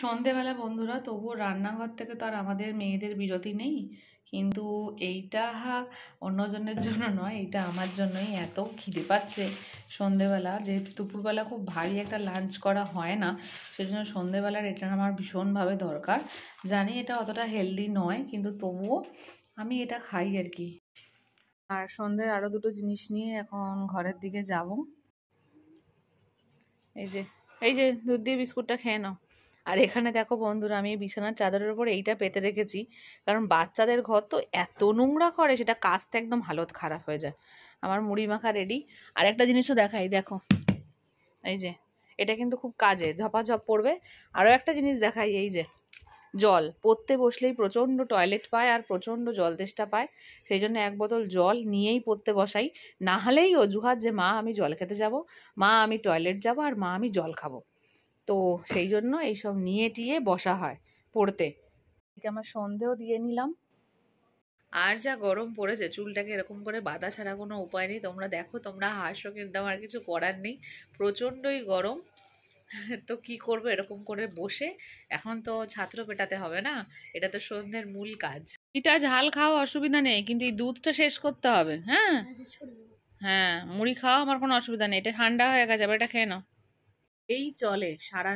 সন্ধেবেলা বন্ধুরা, তবুও রান্নাঘর থেকে তো আর আমাদের মেয়েদের বিরতি নেই। কিন্তু এইটা অন্যজনের জন্য নয়, এইটা আমার জন্যই। এত খিদে পাচ্ছে সন্ধেবেলা, যেহেতু দুপুরবেলা খুব ভারী একটা লাঞ্চ করা হয় না, সেজন্য সন্ধেবেলার এটা আমার ভীষণভাবে দরকার। জানি এটা অতটা হেলদি নয়, কিন্তু তবুও আমি এটা খাই আর কি। আর সন্ধ্যের আরও দুটো জিনিস নিয়ে এখন ঘরের দিকে যাব। এই যে দুধ দিয়ে বিস্কুটটা খেয়ে নাও। আর এখানে দেখো বন্ধুরা, আমি বিছানার চাদরের উপর এইটা পেতে রেখেছি, কারণ বাচ্চাদের ঘর তো এত নোংরা করে, সেটা কাচতে একদম হালত খারাপ হয়ে যায়। আমার মুড়ি মাখা রেডি। আর একটা জিনিসও দেখাই, দেখো এই যে, এটা কিন্তু খুব কাজে, ঝপাঝপ পড়বে। আরও একটা জিনিস দেখাই, এই যে জল। পড়তে বসলেই প্রচণ্ড টয়লেট পায় আর প্রচণ্ড জল তেষ্টা পায়, সেই জন্য এক বোতল জল নিয়েই পড়তে বসাই। না হলেই অজুহাত যে মা আমি জল খেতে যাব, মা আমি টয়লেট যাব, আর মা আমি জল খাবো। তো সেই জন্য এইসব নিয়ে টিয়ে বসা হয় পড়তে। আমার সন্ধেও দিয়ে নিলাম। আর যা গরম পড়েছে, চুলটাকে এরকম করে বাঁধা ছাড়া কোনো উপায় নেই। তোমরা দেখো, তোমরা হাসো, কিন্তু আমার কিছু করার নেই, প্রচণ্ডই গরম। তো কি করবো, এরকম করে বসে। এখন তো ছাত্র পেটাতে হবে না, এটা তো সন্ধ্যের মূল কাজ। এটা ঝাল খাওয়া অসুবিধা নেই, কিন্তু এই দুধটা শেষ করতে হবে। হ্যাঁ হ্যাঁ, মুড়ি খাওয়া আমার কোনো অসুবিধা নেই, এটা ঠান্ডা হয়ে গেছে, এটা খেয়ে নাও। এই চলে সারা